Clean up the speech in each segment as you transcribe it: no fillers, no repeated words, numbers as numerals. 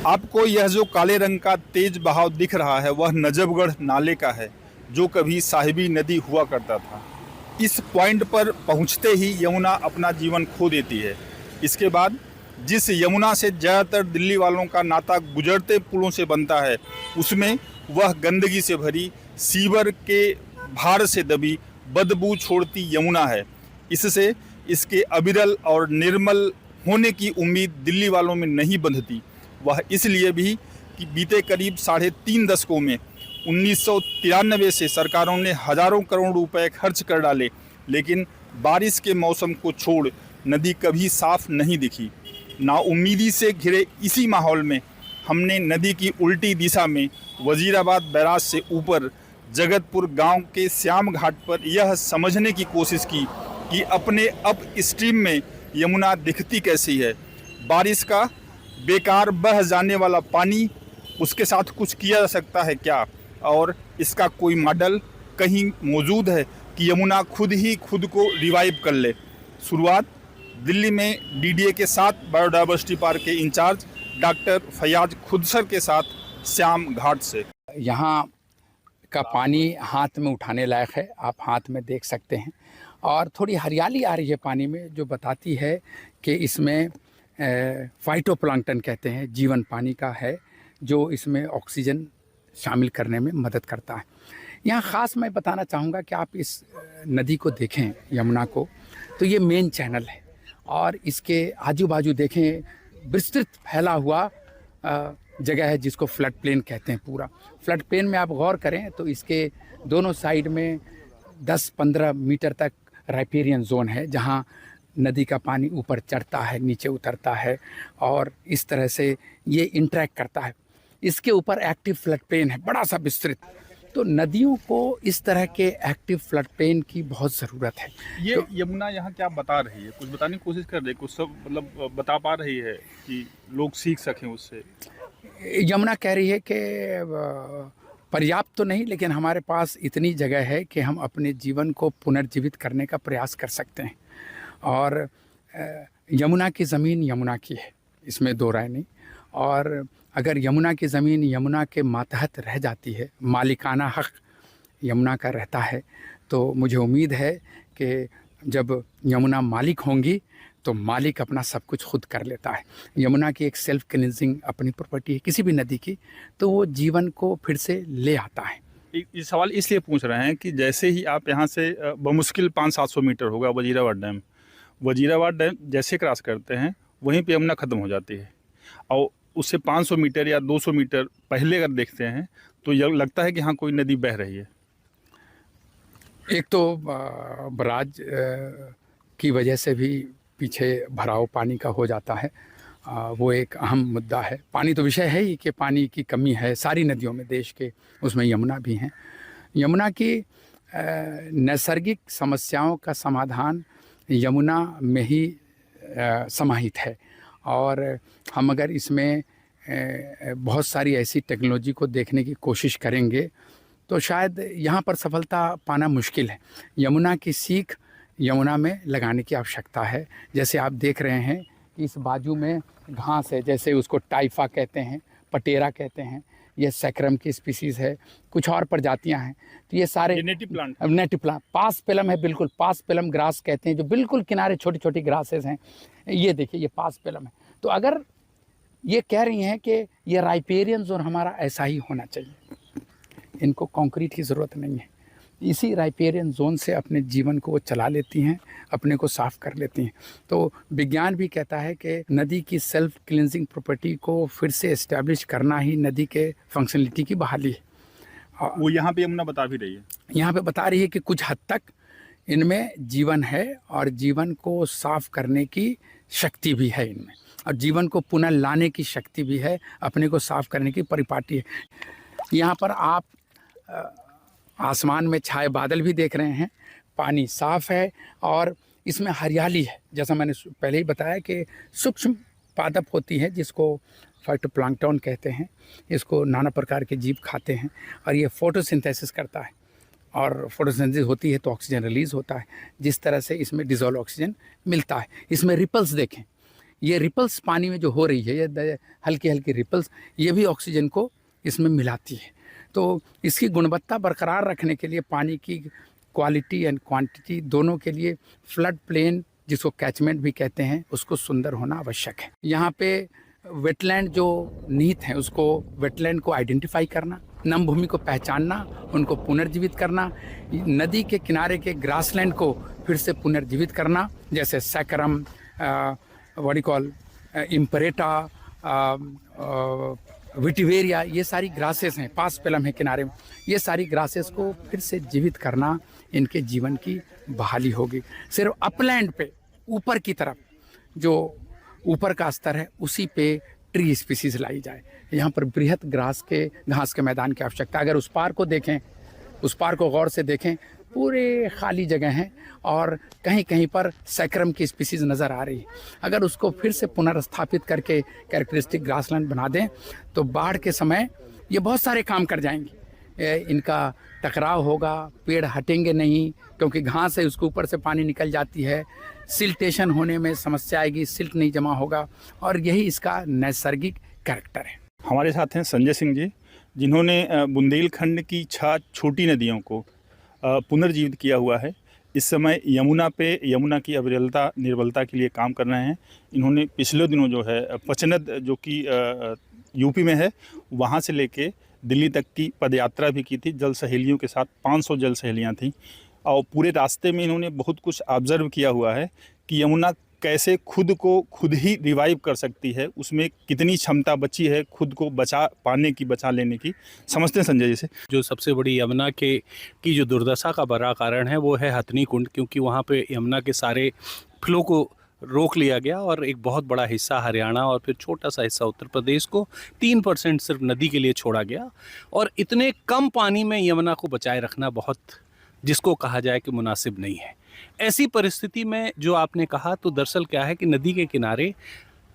आपको यह जो काले रंग का तेज बहाव दिख रहा है वह नजफगढ़ नाले का है, जो कभी साहिबी नदी हुआ करता था। इस पॉइंट पर पहुंचते ही यमुना अपना जीवन खो देती है। इसके बाद जिस यमुना से ज़्यादातर दिल्ली वालों का नाता गुजरते पुलों से बनता है, उसमें वह गंदगी से भरी, सीवर के भार से दबी, बदबू छोड़ती यमुना है। इससे इसके अविरल और निर्मल होने की उम्मीद दिल्ली वालों में नहीं बंधती। वह इसलिए भी कि बीते करीब 3.5 दशकों में 1993 से सरकारों ने हजारों करोड़ रुपए खर्च कर डाले, लेकिन बारिश के मौसम को छोड़ नदी कभी साफ नहीं दिखी। नाउम्मीदी से घिरे इसी माहौल में हमने नदी की उल्टी दिशा में वजीराबाद बैराज से ऊपर जगतपुर गांव के श्याम घाट पर यह समझने की कोशिश की कि अपने अप स्ट्रीम में यमुना दिखती कैसी है। बारिश का बेकार बह जाने वाला पानी, उसके साथ कुछ किया जा सकता है क्या, और इसका कोई मॉडल कहीं मौजूद है कि यमुना खुद ही खुद को रिवाइव कर ले। शुरुआत दिल्ली में डीडीए के साथ बायोडाइवर्सिटी पार्क के इंचार्ज डॉक्टर फयाज खुदसर के साथ श्याम घाट से। यहाँ का पानी हाथ में उठाने लायक है, आप हाथ में देख सकते हैं, और थोड़ी हरियाली आ रही है पानी में, जो बताती है कि इसमें फाइटोप्लैंक्टन कहते हैं, जीवन पानी का है, जो इसमें ऑक्सीजन शामिल करने में मदद करता है। यहाँ ख़ास मैं बताना चाहूँगा कि आप इस नदी को देखें, यमुना को, तो ये मेन चैनल है, और इसके आजू बाजू देखें विस्तृत फैला हुआ जगह है जिसको फ्लड प्लेन कहते हैं। पूरा फ्लड प्लेन में आप गौर करें तो इसके दोनों साइड में 10-15 मीटर तक राइपेरियन जोन है, जहाँ नदी का पानी ऊपर चढ़ता है, नीचे उतरता है, और इस तरह से ये इंटरेक्ट करता है। इसके ऊपर एक्टिव फ्लड प्लेन है, बड़ा सा विस्तृत। तो नदियों को इस तरह के एक्टिव फ्लड प्लेन की बहुत ज़रूरत है। ये तो यमुना यहाँ क्या बता रही है? कुछ बताने की कोशिश कर रही है, कुछ सब मतलब बता पा रही है कि लोग सीख सकें उससे? यमुना कह रही है कि पर्याप्त तो नहीं, लेकिन हमारे पास इतनी जगह है कि हम अपने जीवन को पुनर्जीवित करने का प्रयास कर सकते हैं। और यमुना की ज़मीन यमुना की है, इसमें दो राय नहीं। और अगर यमुना की ज़मीन यमुना के मातहत रह जाती है, मालिकाना हक़ यमुना का रहता है, तो मुझे उम्मीद है कि जब यमुना मालिक होंगी तो मालिक अपना सब कुछ खुद कर लेता है। यमुना की एक सेल्फ क्लींजिंग अपनी प्रॉपर्टी है किसी भी नदी की, तो वो जीवन को फिर से ले आता है। ये सवाल इसलिए पूछ रहे हैं कि जैसे ही आप यहाँ से बमुश्किल 500-700 मीटर होगा वजीराबाद डैम जैसे क्रॉस करते हैं, वहीं पे यमुना ख़त्म हो जाती है, और उससे 500 मीटर या 200 मीटर पहले अगर देखते हैं तो यह लगता है कि हाँ कोई नदी बह रही है। एक तो बराज की वजह से भी पीछे भराव पानी का हो जाता है, वो एक अहम मुद्दा है। पानी तो विषय है ही कि पानी की कमी है सारी नदियों में देश के, उसमें यमुना भी हैं। यमुना की नैसर्गिक समस्याओं का समाधान यमुना में ही समाहित है, और हम अगर इसमें बहुत सारी ऐसी टेक्नोलॉजी को देखने की कोशिश करेंगे तो शायद यहाँ पर सफलता पाना मुश्किल है। यमुना की सीख यमुना में लगाने की आवश्यकता है। जैसे आप देख रहे हैं कि इस बाजू में घास है, जैसे उसको टाइफा कहते हैं, पटेरा कहते हैं, ये सैक्रम की स्पीसीज़ है, कुछ और प्रजातियां हैं। तो ये सारे नेटिव प्लांट पासपेलम है, बिल्कुल पासपेलम ग्रास कहते हैं, जो बिल्कुल किनारे छोटी छोटी ग्रासेस हैं। ये देखिए, ये पासपेलम है। तो अगर ये कह रही हैं कि ये राइपेरियन जोन हमारा ऐसा ही होना चाहिए, इनको कंक्रीट की ज़रूरत नहीं है, इसी राइपेरियन जोन से अपने जीवन को वो चला लेती हैं, अपने को साफ़ कर लेती हैं। तो विज्ञान भी कहता है कि नदी की सेल्फ क्लींजिंग प्रॉपर्टी को फिर से इस्टेब्लिश करना ही नदी के फंक्शनलिटी की बहाली है। वो यहाँ पे यमुना बता भी रही है, यहाँ पे बता रही है कि कुछ हद तक इनमें जीवन है, और जीवन को साफ़ करने की शक्ति भी है इनमें, और जीवन को पुनः लाने की शक्ति भी है, अपने को साफ़ करने की परिपाटी है। यहाँ पर आप आसमान में छाए बादल भी देख रहे हैं, पानी साफ़ है, और इसमें हरियाली है। जैसा मैंने पहले ही बताया कि सूक्ष्म पादप होती है जिसको फाइटोप्लैंक्टन कहते हैं, इसको नाना प्रकार के जीव खाते हैं, और ये फोटोसिंथेसिस करता है, और फोटोसिंथेसिस होती है तो ऑक्सीजन रिलीज़ होता है। जिस तरह से इसमें डिज़ोल्व ऑक्सीजन मिलता है। इसमें रिपल्स देखें, ये रिपल्स पानी में जो हो रही है, ये हल्की हल्की रिपल्स, ये भी ऑक्सीजन को इसमें मिलाती है। तो इसकी गुणवत्ता बरकरार रखने के लिए पानी की क्वालिटी एंड क्वांटिटी दोनों के लिए फ्लड प्लेन, जिसको कैचमेंट भी कहते हैं, उसको सुंदर होना आवश्यक है। यहाँ पे वेटलैंड जो निहित हैं, उसको वेटलैंड को आइडेंटिफाई करना, नम भूमि को पहचानना, उनको पुनर्जीवित करना, नदी के किनारे के ग्रासलैंड को फिर से पुनर्जीवित करना, जैसे सैकरम, वडिकॉल, इम्परेटा, विटिवेरिया, ये सारी ग्रासेस हैं, पासपेलम है किनारे में, ये सारी ग्रासेस को फिर से जीवित करना, इनके जीवन की बहाली होगी। सिर्फ अपलैंड पे ऊपर की तरफ जो ऊपर का स्तर है, उसी पे ट्री स्पीसीज लाई जाए। यहाँ पर बृहत घास के मैदान की आवश्यकता। अगर उस पार को देखें, उस पार को गौर से देखें, पूरे खाली जगह हैं और कहीं कहीं पर सैक्रम की स्पीसीज नज़र आ रही है। अगर उसको फिर से पुनर्स्थापित करके कैरेक्टरिस्टिक ग्रासलैंड बना दें तो बाढ़ के समय ये बहुत सारे काम कर जाएंगे। इनका टकराव होगा, पेड़ हटेंगे नहीं, क्योंकि घास है उसके ऊपर से पानी निकल जाती है, सिल्टेशन होने में समस्या आएगी, सिल्ट नहीं जमा होगा, और यही इसका नैसर्गिक कैरेक्टर है। हमारे साथ हैं संजय सिंह जी, जिन्होंने बुंदेलखंड की 6 छोटी नदियों को पुनर्जीवित किया हुआ है। इस समय यमुना की अविरलता निर्बलता के लिए काम कर रहे हैं। इन्होंने पिछले दिनों जो है पचनद, जो कि यूपी में है, वहाँ से लेके दिल्ली तक की पदयात्रा भी की थी जल सहेलियों के साथ। 500 जल सहेलियाँ थीं और पूरे रास्ते में इन्होंने बहुत कुछ ऑब्जर्व किया हुआ है कि यमुना कैसे खुद को खुद ही रिवाइव कर सकती है, उसमें कितनी क्षमता बची है खुद को बचा लेने की। समझते हैं संजय जी से। जो सबसे बड़ी यमुना की जो दुर्दशा का बड़ा कारण है वो है हथनी कुंड, क्योंकि वहाँ पे यमुना के सारे फ्लो को रोक लिया गया और एक बहुत बड़ा हिस्सा हरियाणा और फिर छोटा सा हिस्सा उत्तर प्रदेश को 3% सिर्फ नदी के लिए छोड़ा गया। और इतने कम पानी में यमुना को बचाए रखना बहुत, जिसको कहा जाए कि मुनासिब नहीं है। ऐसी परिस्थिति में जो आपने कहा, तो दरअसल क्या है कि नदी के किनारे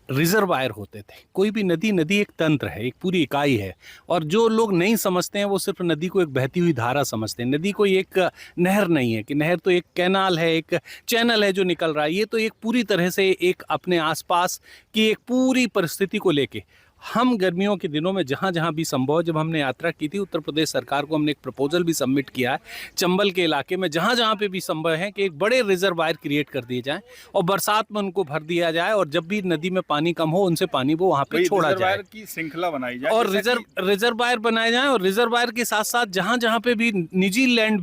रिजर्वायर होते थे। कोई भी नदी एक तंत्र है, एक पूरी इकाई है, और जो लोग नहीं समझते हैं वो सिर्फ नदी को एक बहती हुई धारा समझते हैं। नदी कोई एक नहर नहीं है कि नहर तो एक कैनाल है, एक चैनल है जो निकल रहा है। ये तो एक पूरी तरह से एक अपने आसपास की एक पूरी परिस्थिति को लेके, हम गर्मियों के दिनों में जहाँ जहाँ भी संभव, जब हमने यात्रा की थी उत्तर प्रदेश सरकार को, हमने एक प्रपोजल भी सबमिट किया है चंबल के इलाके में, जहाँ जहाँ पे भी संभव है कि एक बड़े रिजर्वायर क्रिएट कर दिए जाएं और बरसात में उनको भर दिया जाए, और जब भी नदी में पानी कम हो उनसे पानी वो वहाँ पे छोड़ा जाए की श्रृंखला बनाई जाए और रिजर्वायर बनाए जाए। और रिजर्वायर के साथ साथ जहाँ जहाँ पे भी निजी लैंड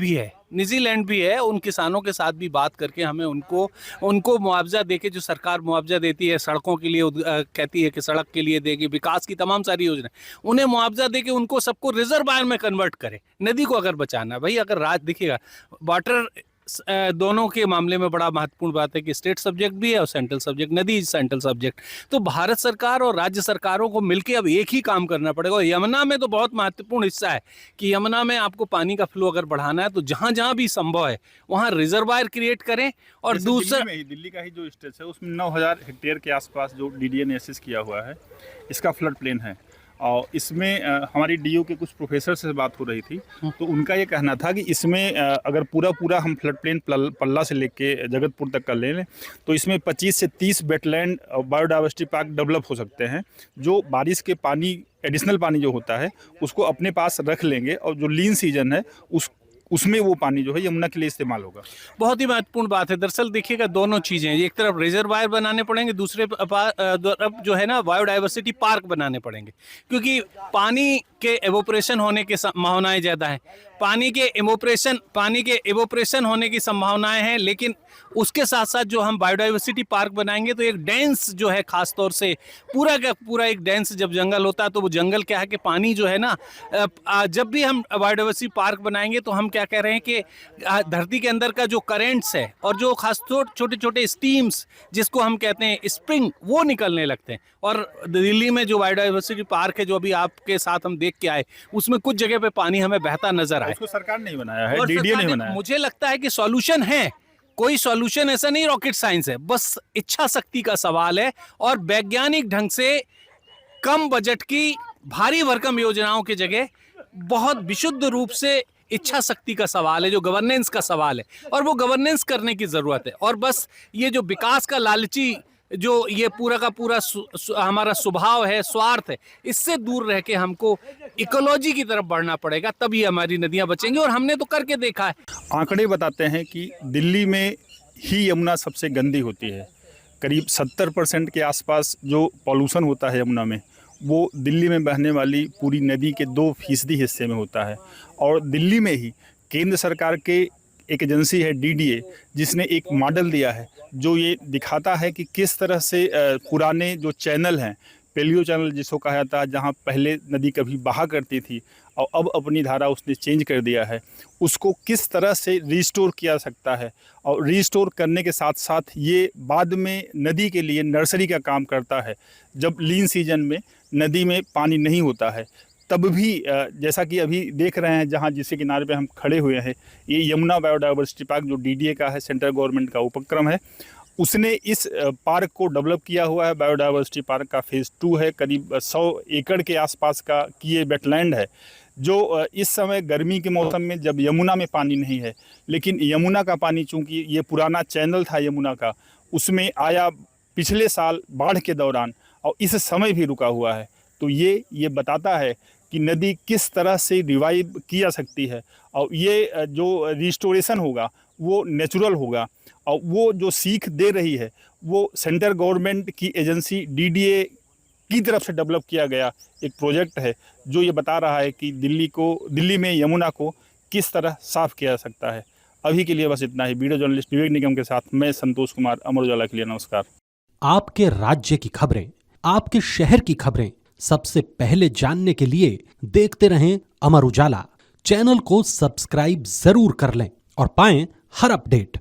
भी है, उन किसानों के साथ भी बात करके हमें उनको मुआवजा देके, जो सरकार मुआवजा देती है सड़कों के लिए, कहती है कि सड़क के लिए देगी, विकास की तमाम सारी योजना, उन्हें मुआवजा देके उनको सबको रिजर्वायर में कन्वर्ट करे। नदी को अगर बचाना भाई, अगर देखिएगा वाटर दोनों के मामले में बड़ा महत्वपूर्ण बात है कि स्टेट सब्जेक्ट भी है और सेंट्रल सब्जेक्ट, नदी सेंट्रल सब्जेक्ट। तो भारत सरकार और राज्य सरकारों को मिलकर अब एक ही काम करना पड़ेगा। और यमुना में तो बहुत महत्वपूर्ण हिस्सा है कि यमुना में आपको पानी का फ्लो अगर बढ़ाना है तो जहाँ जहाँ भी संभव है वहाँ रिजर्वायर क्रिएट करें। और दूसरा, दिल्ली का ही जो स्टेट है उसमें 9000 हेक्टेयर के आसपास जो DDA ने एसेस किया हुआ है, इसका फ्लड प्लेन है। और इसमें हमारी DU के कुछ प्रोफेसर से बात हो रही थी, तो उनका ये कहना था कि इसमें अगर पूरा हम फ्लड प्लेन पल्ला से लेके जगतपुर तक का ले लें तो इसमें 25 से 30 वेटलैंड बायोडाइवर्सिटी पार्क डेवलप हो सकते हैं, जो बारिश के पानी, एडिशनल पानी जो होता है उसको अपने पास रख लेंगे, और जो लीन सीजन है उसमें वो पानी जो है यमुना के लिए इस्तेमाल होगा। बहुत ही महत्वपूर्ण बात है। दरअसल देखिएगा, दोनों चीज़ें, एक तरफ रिजर्वायर बनाने पड़ेंगे, दूसरे तरफ जो है ना बायोडाइवर्सिटी पार्क बनाने पड़ेंगे, क्योंकि पानी के एवोपरेशन होने की संभावनाएं ज़्यादा हैं। पानी के एवोपरेशन होने की संभावनाएं हैं, लेकिन उसके साथ साथ जो हम बायोडाइवर्सिटी पार्क बनाएंगे तो एक डेंस जो है, खास तौर से पूरा का पूरा एक डेंस जब जंगल होता है तो वो जंगल क्या है कि पानी जो है ना, जब भी हम बायोडाइवर्सिटी पार्क बनाएंगे तो हम क्या कह रहे हैं कि धरती के अंदर का जो करेंट्स है और जो खास तौर छोटे छोटे स्टीम्स जिसको हम कहते हैं स्प्रिंग, वो निकलने लगते हैं। और दिल्ली में जो बायोडाइवर्सिटी पार्क है जो अभी आपके साथ हम देख के आए, उसमें कुछ जगह पे पानी हमें बहता नजर आए। उसको सरकार नहीं बनाया है, DDA नहीं बनाया। मुझे लगता है कि सॉल्यूशन है, कोई सॉल्यूशन ऐसा नहीं, रॉकेट साइंस है, बस इच्छा शक्ति का सवाल है। और वैज्ञानिक ढंग से कम बजट की भारी भरकम योजनाओं की जगह बहुत विशुद्ध रूप से इच्छा शक्ति का सवाल है, जो गवर्नेंस का सवाल है, और वो गवर्नेंस करने की जरूरत है। और बस ये जो विकास का लालची जो ये पूरा का पूरा हमारा स्वभाव है, स्वार्थ है, इससे दूर रह के हमको इकोलॉजी की तरफ बढ़ना पड़ेगा, तभी हमारी नदियां बचेंगी। और हमने तो करके देखा है। आंकड़े बताते हैं कि दिल्ली में ही यमुना सबसे गंदी होती है। करीब 70% के आसपास जो पॉल्यूशन होता है यमुना में, वो दिल्ली में बहने वाली पूरी नदी के 2% हिस्से में होता है। और दिल्ली में ही केंद्र सरकार के एक एजेंसी है DDA, जिसने एक मॉडल दिया है जो ये दिखाता है कि किस तरह से पुराने जो चैनल हैं, पेलियो चैनल जिसको कहा जाता है, जहाँ पहले नदी कभी बहा करती थी और अब अपनी धारा उसने चेंज कर दिया है, उसको किस तरह से रिस्टोर किया सकता है। और रिस्टोर करने के साथ साथ ये बाद में नदी के लिए नर्सरी का काम करता है। जब लीन सीजन में नदी में पानी नहीं होता है, तब भी जैसा कि अभी देख रहे हैं जहाँ जिसके किनारे पे हम खड़े हुए हैं, ये यमुना बायोडाइवर्सिटी पार्क जो DDA का है, सेंट्रल गवर्नमेंट का उपक्रम है, उसने इस पार्क को डेवलप किया हुआ है। बायोडाइवर्सिटी पार्क का फेज़ 2 है, करीब 100 एकड़ के आसपास का की ये वेटलैंड है, जो इस समय गर्मी के मौसम में जब यमुना में पानी नहीं है, लेकिन यमुना का पानी चूँकि ये पुराना चैनल था यमुना का, उसमें आया पिछले साल बाढ़ के दौरान और इस समय भी रुका हुआ है। तो ये बताता है कि नदी किस तरह से रिवाइव की जा सकती है, और ये जो रिस्टोरेशन होगा वो नेचुरल होगा। और वो जो सीख दे रही है वो सेंट्रल गवर्नमेंट की एजेंसी DDA की तरफ से डेवलप किया गया एक प्रोजेक्ट है, जो ये बता रहा है कि दिल्ली में यमुना को किस तरह साफ़ किया जा सकता है। अभी के लिए बस इतना ही। वीडियो जर्नलिस्ट विवेक निगम के साथ मैं संतोष कुमार, अमर उजाला के लिए नमस्कार। आपके राज्य की खबरें, आपके शहर की खबरें सबसे पहले जानने के लिए देखते रहें अमर उजाला। चैनल को सब्सक्राइब जरूर कर लें और पाएं हर अपडेट।